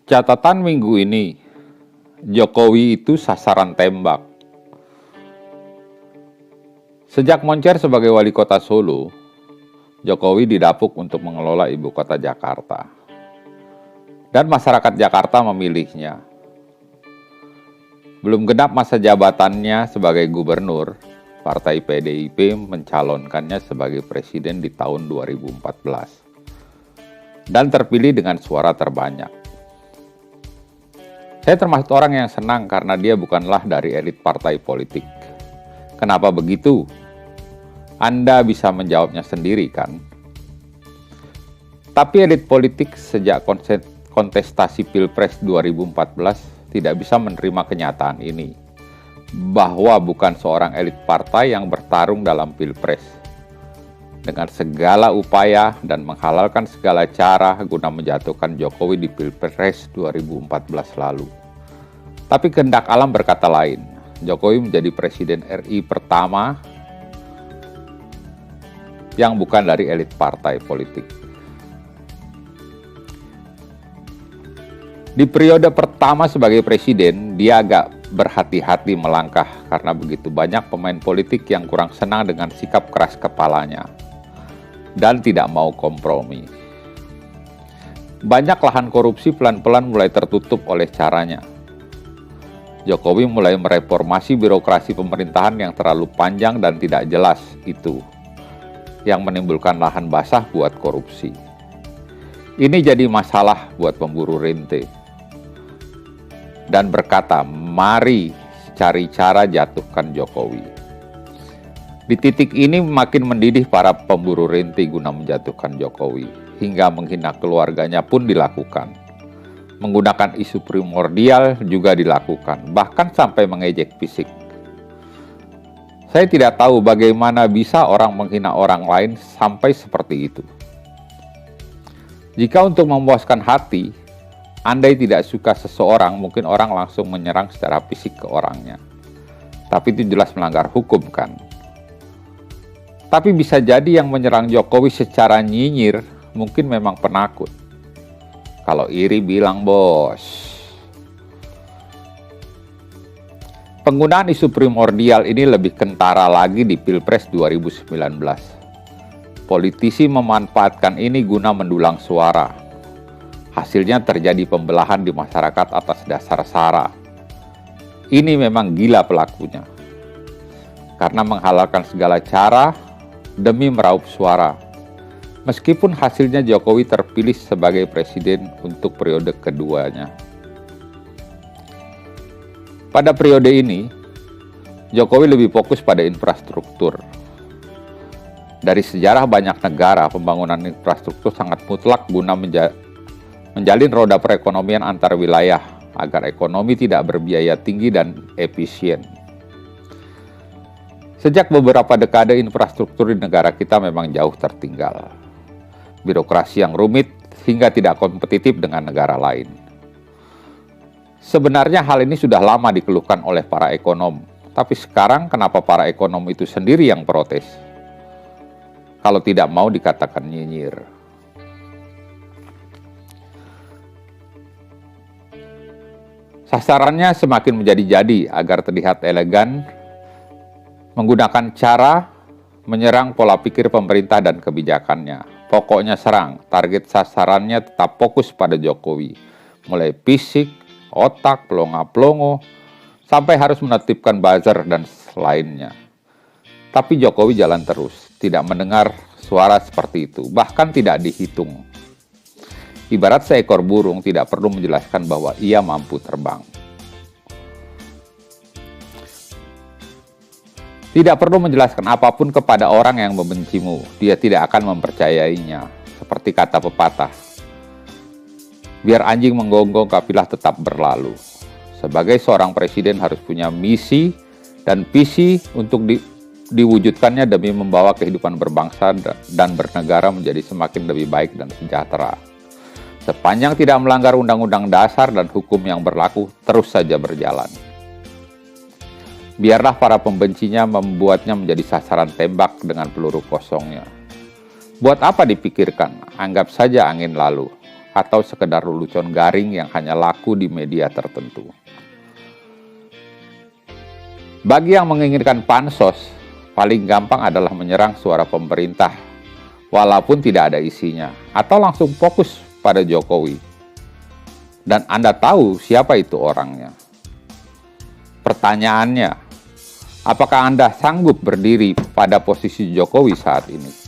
Catatan minggu ini, Jokowi itu sasaran tembak. Sejak moncer sebagai wali kota Solo, Jokowi didapuk untuk mengelola ibu kota Jakarta. Dan masyarakat Jakarta memilihnya. Belum genap masa jabatannya sebagai gubernur, Partai PDIP mencalonkannya sebagai presiden di tahun 2014. Dan terpilih dengan suara terbanyak. Saya termasuk orang yang senang karena dia bukanlah dari elit partai politik. Kenapa begitu? Anda bisa menjawabnya sendiri kan? Tapi elit politik sejak kontestasi Pilpres 2014 tidak bisa menerima kenyataan ini. Bahwa bukan seorang elit partai yang bertarung dalam Pilpres. Dengan segala upaya dan menghalalkan segala cara guna menjatuhkan Jokowi di Pilpres 2014 lalu. Tapi kehendak alam berkata lain. Jokowi menjadi Presiden RI pertama yang bukan dari elit partai politik. Di periode pertama sebagai presiden, dia agak berhati-hati melangkah karena begitu banyak pemain politik yang kurang senang dengan sikap keras kepalanya dan tidak mau kompromi. Banyak lahan korupsi pelan-pelan mulai tertutup oleh caranya. Jokowi mulai mereformasi birokrasi pemerintahan yang terlalu panjang dan tidak jelas itu, yang menimbulkan lahan basah buat korupsi. Ini jadi masalah buat pemburu rente. Dan berkata, mari cari cara jatuhkan Jokowi. Di titik ini makin mendidih para pemburu rente guna menjatuhkan Jokowi, hingga menghina keluarganya pun dilakukan. Menggunakan isu primordial juga dilakukan, bahkan sampai mengejek fisik. Saya tidak tahu bagaimana bisa orang menghina orang lain sampai seperti itu. Jika untuk memuaskan hati, andai tidak suka seseorang, mungkin orang langsung menyerang secara fisik ke orangnya. Tapi itu jelas melanggar hukum kan? Tapi bisa jadi yang menyerang Jokowi secara nyinyir mungkin memang penakut. Kalau iri bilang bos. Penggunaan isu primordial ini lebih kentara lagi di Pilpres 2019. Politisi memanfaatkan ini guna mendulang suara. Hasilnya terjadi pembelahan di masyarakat atas dasar SARA. Ini memang gila pelakunya. Karena menghalalkan segala cara demi meraup suara. Meskipun hasilnya Jokowi terpilih sebagai presiden untuk periode keduanya. Pada periode ini, Jokowi lebih fokus pada infrastruktur. Dari sejarah banyak negara, pembangunan infrastruktur sangat mutlak guna menjalin roda perekonomian antar wilayah agar ekonomi tidak berbiaya tinggi dan efisien. Sejak beberapa dekade infrastruktur di negara kita memang jauh tertinggal. Birokrasi yang rumit hingga tidak kompetitif dengan negara lain. Sebenarnya hal ini sudah lama dikeluhkan oleh para ekonom, tapi sekarang kenapa para ekonom itu sendiri yang protes? Kalau tidak mau dikatakan nyinyir. Sasarannya semakin menjadi-jadi agar terlihat elegan, menggunakan cara menyerang pola pikir pemerintah dan kebijakannya. Pokoknya serang, target sasarannya tetap fokus pada Jokowi. Mulai fisik, otak, pelongo-pelongo, sampai harus menertibkan buzzer dan lainnya. Tapi Jokowi jalan terus, tidak mendengar suara seperti itu, bahkan tidak dihitung. Ibarat seekor burung tidak perlu menjelaskan bahwa ia mampu terbang. Tidak perlu menjelaskan apapun kepada orang yang membencimu, dia tidak akan mempercayainya. Seperti kata pepatah, biar anjing menggonggong kafilah tetap berlalu. Sebagai seorang presiden harus punya misi dan visi untuk diwujudkannya demi membawa kehidupan berbangsa dan bernegara menjadi semakin lebih baik dan sejahtera. Sepanjang tidak melanggar undang-undang dasar dan hukum yang berlaku, terus saja berjalan. Biarlah para pembencinya membuatnya menjadi sasaran tembak dengan peluru kosongnya. Buat apa dipikirkan? Anggap saja angin lalu. atau sekedar lelucon garing yang hanya laku di media tertentu. Bagi yang menginginkan pansos, paling gampang adalah menyerang suara pemerintah, walaupun tidak ada isinya, atau langsung fokus pada Jokowi. Dan Anda tahu siapa itu orangnya. Pertanyaannya, apakah Anda sanggup berdiri pada posisi Jokowi saat ini?